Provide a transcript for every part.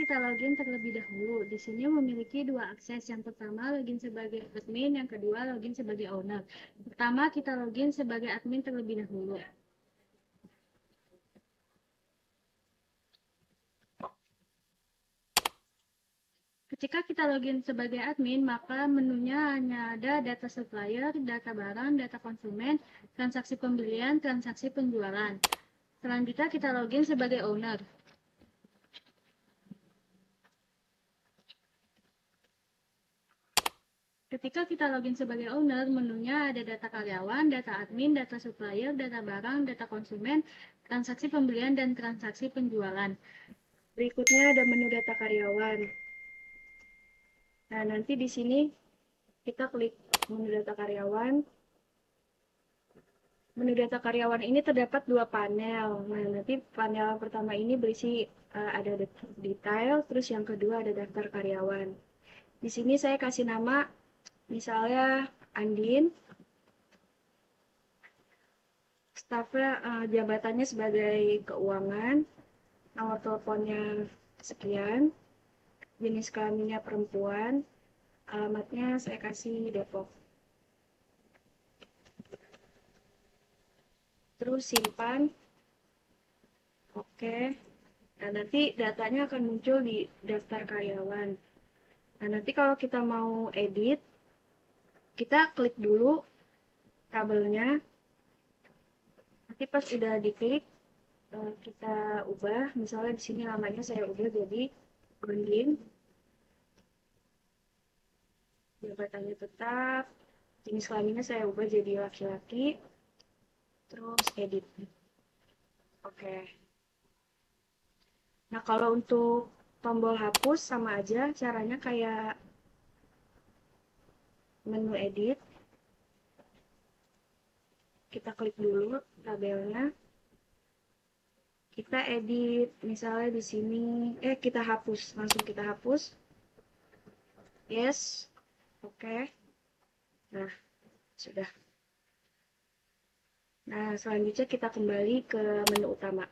kita login terlebih dahulu. Di sini memiliki dua akses. Yang pertama login sebagai admin, yang kedua login sebagai owner. Pertama kita login sebagai admin terlebih dahulu. Ketika kita login sebagai admin, maka menunya hanya ada data supplier, data barang, data konsumen, transaksi pembelian, transaksi penjualan. Selanjutnya kita login sebagai owner. Ketika kita login sebagai owner, menunya ada data karyawan, data admin, data supplier, data barang, data konsumen, transaksi pembelian, dan transaksi penjualan. Berikutnya ada menu data karyawan. Nah, nanti di sini kita klik menu data karyawan. Menu data karyawan ini terdapat dua panel. Nah, nanti panel pertama ini berisi ada detail, terus yang kedua ada daftar karyawan. Di sini saya kasih nama, misalnya Andin, stafnya jabatannya sebagai keuangan, nomor teleponnya sekian, jenis kelaminnya perempuan, alamatnya saya kasih Depok. Terus simpan, oke. Nah, nanti datanya akan muncul di daftar karyawan. Nah, nanti kalau kita mau edit, kita klik dulu tabelnya. Nanti pas udah diklik, kita ubah. Misalnya di sini namanya saya ubah jadi Andin. Jabatannya tetap. Jenis kelaminnya saya ubah jadi laki-laki. Terus edit. Oke. Nah, kalau untuk tombol hapus sama aja caranya kayak menu edit. Kita klik dulu tabelnya. Kita edit misalnya di sini kita hapus, langsung kita hapus. Yes. Oke. Nah, sudah. Nah, selanjutnya kita kembali ke menu utama.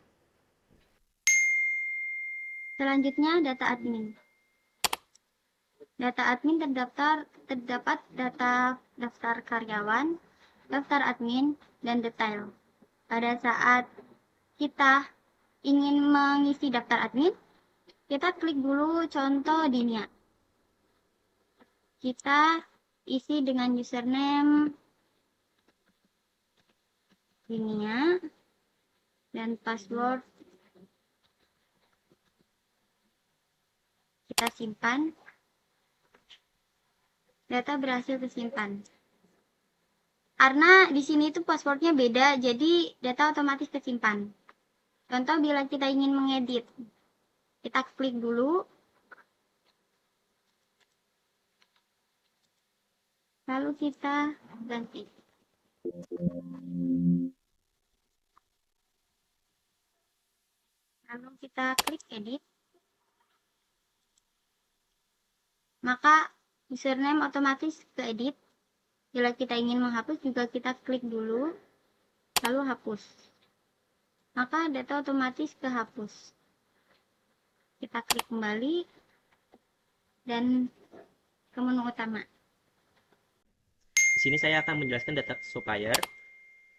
Selanjutnya data admin. Data admin terdapat data daftar karyawan, daftar admin, dan detail. Pada saat kita ingin mengisi daftar admin, kita klik dulu contoh Dinia. Kita isi dengan username Dinia dan password kita simpan. Data berhasil tersimpan. Karena di sini itu passwordnya beda, jadi data otomatis tersimpan. Contoh bila kita ingin mengedit, kita klik dulu, lalu kita ganti. Lalu kita klik edit, maka username otomatis ke edit. Bila kita ingin menghapus juga kita klik dulu, lalu hapus. Maka data otomatis kehapus. Kita klik kembali dan ke menu utama. Di sini saya akan menjelaskan data supplier.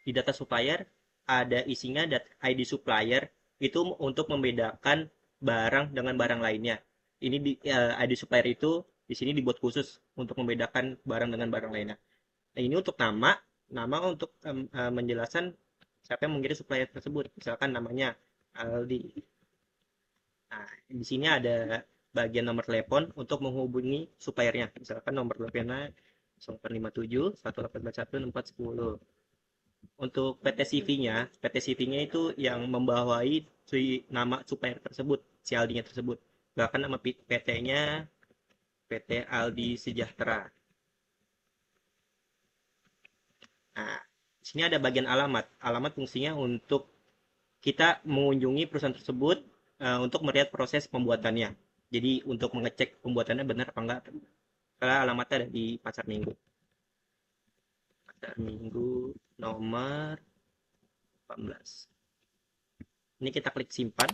Di data supplier ada isinya ID supplier itu untuk membedakan barang dengan barang lainnya. Ini ID supplier itu di sini dibuat khusus untuk membedakan barang dengan barang lainnya. Nah, ini untuk nama untuk menjelaskan siapa yang mengirim supplier tersebut. Misalkan namanya Aldi. Nah, di sini ada bagian nomor telepon untuk menghubungi suppliernya. Misalkan nomor teleponnya 0857 1841 6410. Untuk PT CV-nya, PT CV-nya itu yang membawahi nama supplier tersebut, si Aldi-nya tersebut. Bahkan nama PT-nya PT Aldi Sejahtera. Nah, di sini ada bagian alamat. Alamat fungsinya untuk kita mengunjungi perusahaan tersebut untuk melihat proses pembuatannya. Jadi untuk mengecek pembuatannya benar apa enggak. Karena alamatnya ada di Pasar Minggu. Pasar Minggu nomor 18. Ini kita klik simpan.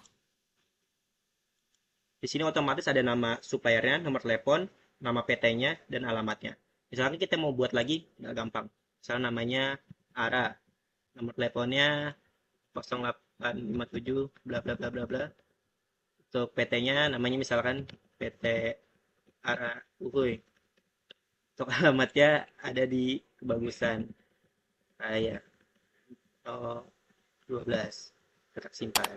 Di sini otomatis ada nama suppliernya, nomor telepon, nama PT-nya, dan alamatnya. Misalkan kita mau buat lagi, nggak gampang. Misalnya namanya Ara, nomor teleponnya 0857 bla bla bla bla bla. Untuk PT-nya namanya misalkan PT Ara Uhuy. Untuk alamatnya ada di Kebagusan Raya 12 Petak Simpan.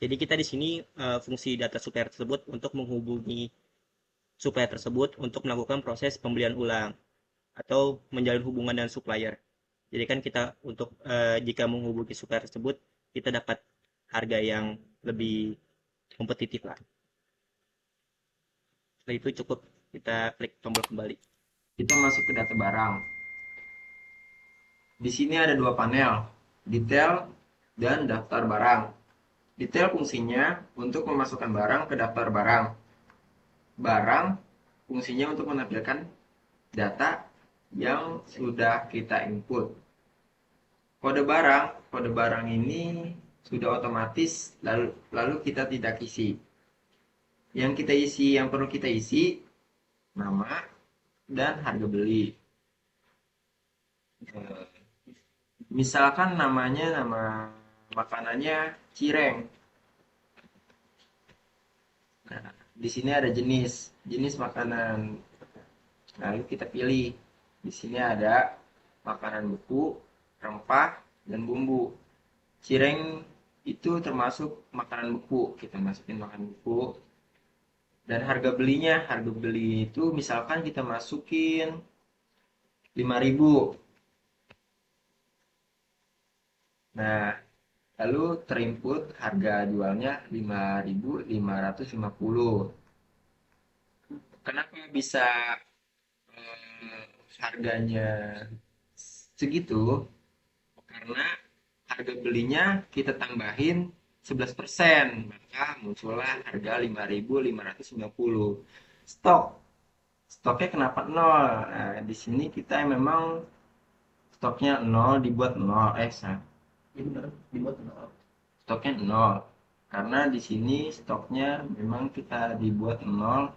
Jadi kita di sini fungsi data supplier tersebut untuk menghubungi supplier tersebut untuk melakukan proses pembelian ulang atau menjalin hubungan dengan supplier. Jadi kan kita untuk jika menghubungi supplier tersebut kita dapat harga yang lebih kompetitif lah. Setelah itu cukup kita klik tombol kembali. Kita masuk ke data barang. Di sini ada dua panel, detail dan daftar barang. Detail fungsinya untuk memasukkan barang ke daftar barang. Barang fungsinya untuk menampilkan data yang sudah kita input. Kode barang ini sudah otomatis lalu kita tidak isi. Yang perlu kita isi nama dan harga beli. Misalkan nama makanannya cireng. Nah, di sini ada jenis makanan. Lalu kita pilih. Di sini ada makanan beku, rempah, dan bumbu. Cireng itu termasuk makanan beku. Kita masukin makanan beku. Dan harga beli itu misalkan kita masukin 5.000. Nah, lalu terinput harga jualnya 5.550. Kenapa bisa harganya segitu? Karena harga belinya kita tambahin 11%, maka muncullah harga 5.550. Stoknya kenapa 0? Nah, di sini kita memang stoknya 0 dibuat 0. Stoknya 0. Karena di sini stoknya memang kita dibuat 0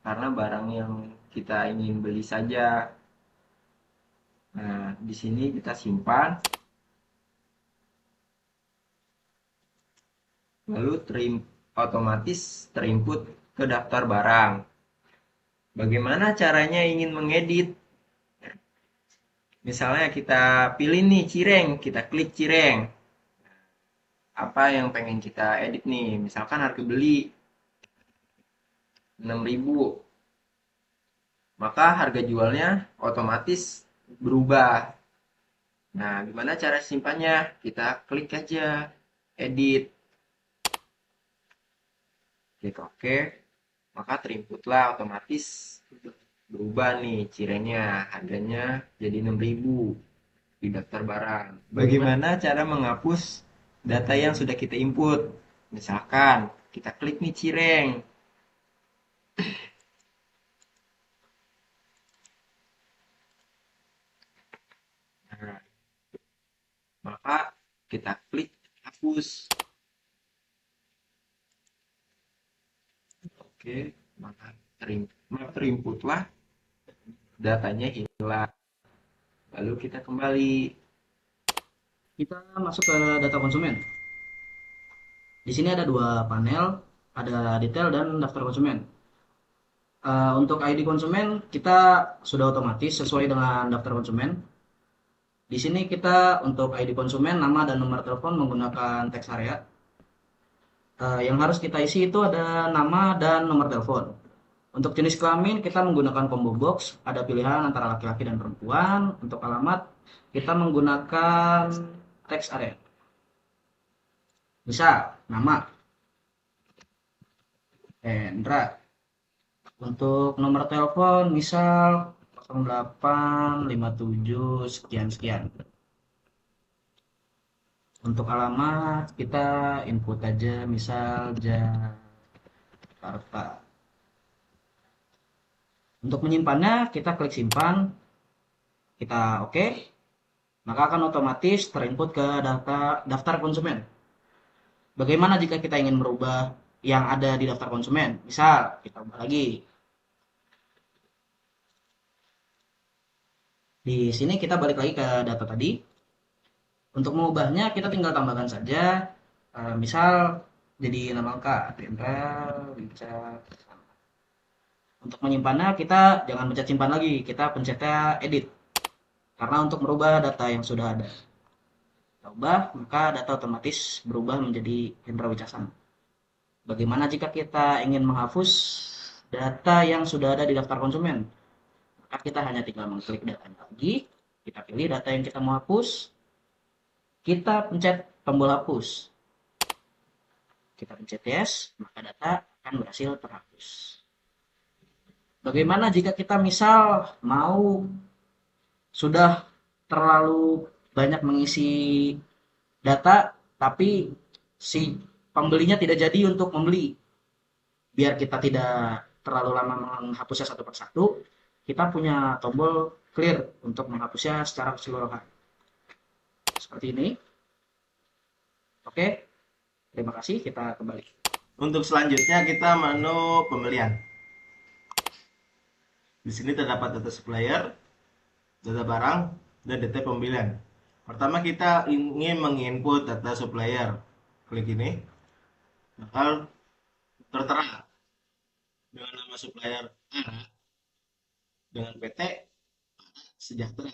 karena barang yang kita ingin beli saja. Nah, di sini kita simpan. Lalu otomatis terinput ke daftar barang. Bagaimana caranya ingin mengedit? Misalnya kita pilih nih cireng, kita klik cireng. Apa yang pengen kita edit nih? Misalkan harga beli 6.000. Maka harga jualnya otomatis berubah. Nah, gimana cara simpannya? Kita klik aja edit. Klik OK. Maka terinputlah otomatis berubah nih cirengnya, harganya jadi 6.000 di daftar barang. Bagaimana cara menghapus data yang sudah kita input? Misalkan kita klik nih cireng. Nah, maka kita klik hapus. Oke, maka terinputlah datanya hilang. Lalu kita kembali. Kita masuk ke data konsumen. Di sini ada dua panel, ada detail dan daftar konsumen. Untuk ID konsumen kita sudah otomatis sesuai dengan daftar konsumen. Di sini kita untuk ID konsumen nama dan nomor telepon menggunakan teks area. Yang harus kita isi itu ada nama dan nomor telepon. Untuk jenis kelamin kita menggunakan combo box, ada pilihan antara laki-laki dan perempuan. Untuk alamat kita menggunakan teks area. Misal nama Hendra. Untuk nomor telepon misal 0857 sekian. Untuk alamat kita input aja misal Jakarta. Untuk menyimpannya kita klik simpan, kita OK, maka akan otomatis terinput ke daftar konsumen. Bagaimana jika kita ingin merubah yang ada di daftar konsumen? Misal, kita ubah lagi. Di sini kita balik lagi ke data tadi. Untuk mengubahnya, kita tinggal tambahkan saja. Misal, jadi nama lengkap. Jenderal, Richard. Untuk menyimpannya, kita jangan pencet simpan lagi. Kita pencetnya edit. Karena untuk merubah data yang sudah ada. Kita ubah, maka data otomatis berubah menjadi Hendra Wicaksono. Bagaimana jika kita ingin menghapus data yang sudah ada di daftar konsumen? Maka kita hanya tinggal mengklik datanya lagi, kita pilih data yang kita mau hapus, kita pencet tombol hapus. Kita pencet yes, maka data akan berhasil terhapus. Bagaimana jika kita misal mau sudah terlalu banyak mengisi data, tapi si pembelinya tidak jadi untuk membeli? Biar kita tidak terlalu lama menghapusnya satu persatu, kita punya tombol clear untuk menghapusnya secara keseluruhan. Seperti ini. Oke, terima kasih, kita kembali. Untuk selanjutnya kita menu pembelian. Di sini terdapat data supplier, data barang, dan data pembelian. Pertama kita ingin menginput data supplier. Klik ini, bakal tertera dengan nama supplier ARA dengan PT Sejahtera.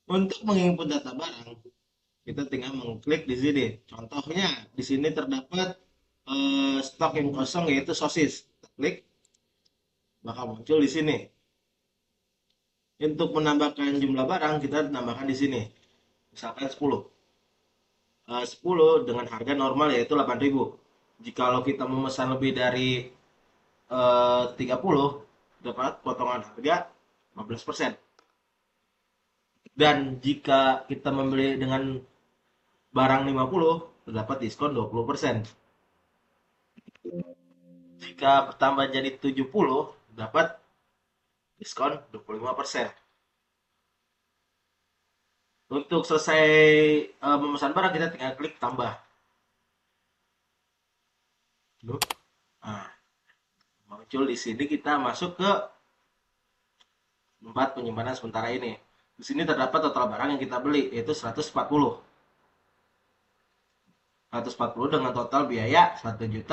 Untuk menginput data barang, kita tinggal mengklik di sini. Contohnya di sini terdapat stok yang kosong yaitu sosis. Kita klik, bakal muncul di sini. Untuk menambahkan jumlah barang kita tambahkan di sini. Misalkan 10. 10 dengan harga normal yaitu 8.000. Jikalau kita memesan lebih dari 30 dapat potongan harga 15%. Dan jika kita membeli dengan barang 50 terdapat diskon 20%. Jika bertambah jadi 70 dapat diskon 25%. Untuk selesai memesan barang kita tinggal klik tambah. Nah, muncul di sini kita masuk ke tempat penyimpanan sementara ini. Di sini terdapat total barang yang kita beli yaitu 140. 140 dengan total biaya 1.120.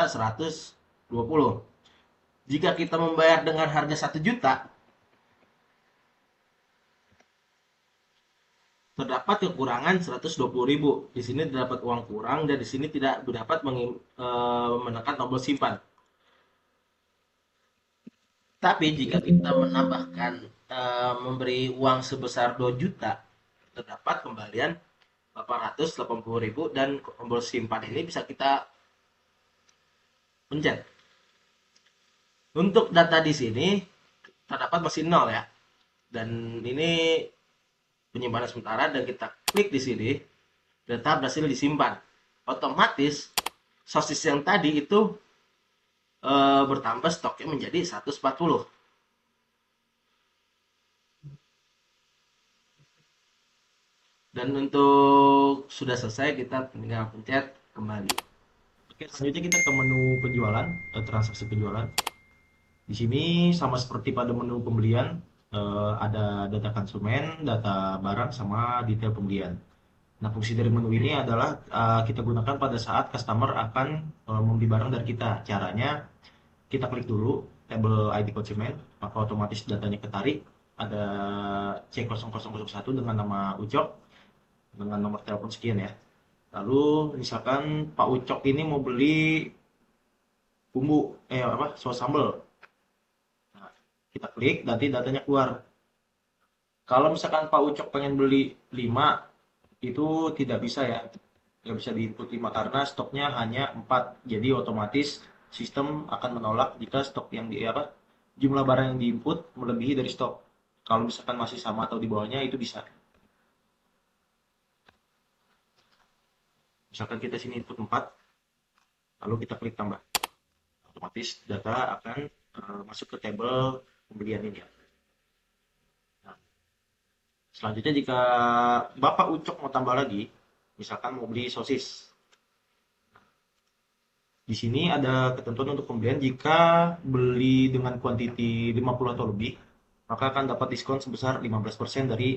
Jika kita membayar dengan harga 1 juta, terdapat kekurangan 120.000. Di sini terdapat uang kurang dan di sini tidak dapat menekan tombol simpan. Tapi jika kita menambahkan memberi uang sebesar 2 juta, terdapat kembalian 880.000 dan tombol simpan ini bisa kita pencet. Untuk data di sini terdapat masih 0 ya. Dan ini penyimpanan sementara dan kita klik di sini, data berhasil disimpan. Otomatis sosis yang tadi itu bertambah stoknya menjadi 140. Dan untuk sudah selesai kita tinggal pencet kembali. Oke, selanjutnya kita ke menu penjualan, transaksi penjualan. Di sini sama seperti pada menu pembelian, ada data konsumen, data barang, sama detail pembelian. Nah, fungsi dari menu ini adalah kita gunakan pada saat customer akan membeli barang dari kita. Caranya, kita klik dulu tabel ID konsumen, maka otomatis datanya ketarik. Ada C0001 dengan nama Ucok, dengan nomor telepon sekian ya. Lalu misalkan Pak Ucok ini mau beli bumbu, saus sambal. Nah, kita klik, nanti datanya keluar. Kalau misalkan Pak Ucok pengen beli 5, itu tidak bisa ya. Nggak bisa di-input 5 karena stoknya hanya 4. Jadi otomatis sistem akan menolak jika stok yang jumlah barang yang di-input melebihi dari stok. Kalau misalkan masih sama atau di bawahnya itu bisa. Misalkan kita sini input 4, lalu kita klik tambah. Otomatis data akan masuk ke tabel pembelian ini ya. Nah, selanjutnya jika Bapak Ucok mau tambah lagi, misalkan mau beli sosis. Di sini ada ketentuan untuk pembelian jika beli dengan kuantiti 50 atau lebih, maka akan dapat diskon sebesar 15% dari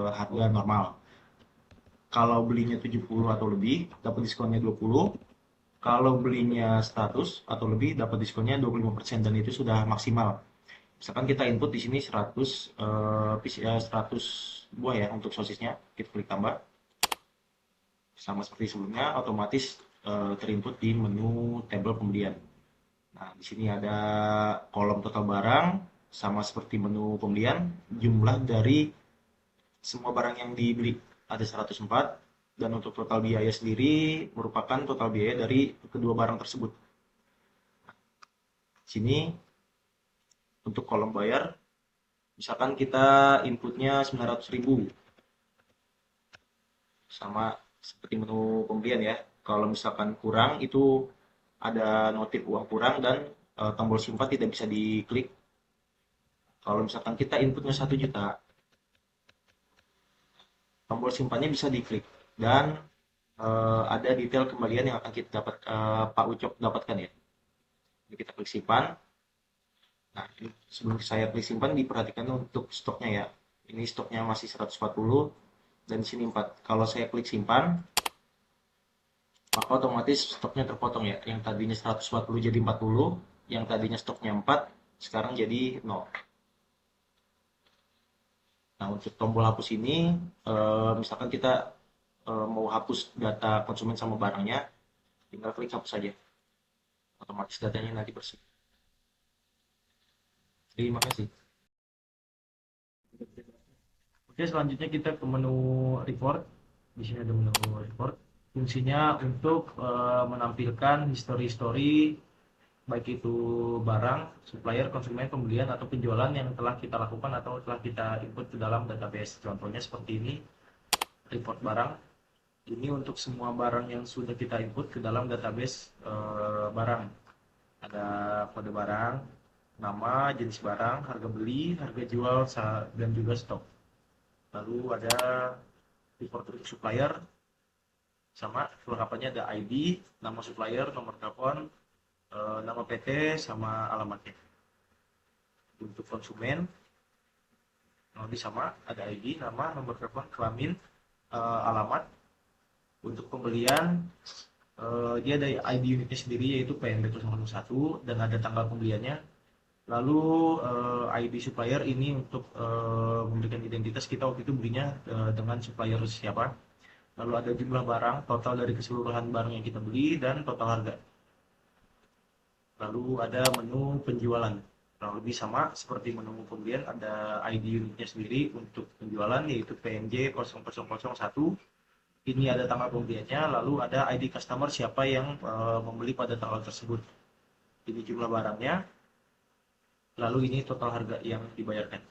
harga normal. Kalau belinya 70 atau lebih, dapat diskonnya 20. Kalau belinya 100 atau lebih, dapat diskonnya 25% dan itu sudah maksimal. Misalkan kita input di sini 100 100 buah ya untuk sosisnya, kita klik tambah. Sama seperti sebelumnya, otomatis terinput di menu tabel pembelian. Nah, di sini ada kolom total barang, sama seperti menu pembelian, jumlah dari semua barang yang dibeli ada 104, dan untuk total biaya sendiri merupakan total biaya dari kedua barang tersebut. Di sini untuk kolom bayar, misalkan kita inputnya 900.000, sama seperti menu pembelian ya. Kalau misalkan kurang itu ada notif uang kurang dan tombol simpan tidak bisa diklik. Kalau misalkan kita inputnya 1 juta, tombol simpannya bisa diklik dan ada detail kembalian yang akan kita dapat Pak Ucok dapatkan ya. Jadi kita klik simpan. Nah, sebelum saya klik simpan diperhatikan untuk stoknya ya. Ini stoknya masih 140 dan di sini 4. Kalau saya klik simpan, maka otomatis stoknya terpotong ya. Yang tadinya 140 jadi 40, yang tadinya stoknya 4 sekarang jadi 0. Nah, untuk tombol hapus ini misalkan kita mau hapus data konsumen sama barangnya, tinggal klik hapus saja. Otomatis datanya nanti bersih. Terima kasih. Oke, selanjutnya kita ke menu report. Di sini ada menu report. Fungsinya untuk menampilkan history baik itu barang, supplier, konsumen, pembelian atau penjualan yang telah kita lakukan atau telah kita input ke dalam database. Contohnya seperti ini, report barang. Ini untuk semua barang yang sudah kita input ke dalam database barang. Ada kode barang, nama, jenis barang, harga beli, harga jual, dan juga stok. Lalu ada report untuk supplier, sama kelengkapannya ada ID, nama supplier, nomor telepon, nama PT, sama alamatnya. Untuk konsumen, lebih sama, ada ID, nama, nomor telepon, kelamin, alamat. Untuk pembelian, dia ada ID unitnya sendiri yaitu PNB 001 dan ada tanggal pembeliannya. Lalu ID supplier ini untuk memberikan identitas kita waktu itu belinya dengan supplier siapa. Lalu ada jumlah barang, total dari keseluruhan barang yang kita beli dan total harga. Lalu ada menu penjualan. Kurang lebih sama seperti menu pembelian, ada ID unitnya sendiri untuk penjualan yaitu PNJ 0001. Ini ada tanggal pembeliannya, lalu ada ID customer siapa yang membeli pada tanggal tersebut. Ini jumlah barangnya, lalu ini total harga yang dibayarkan.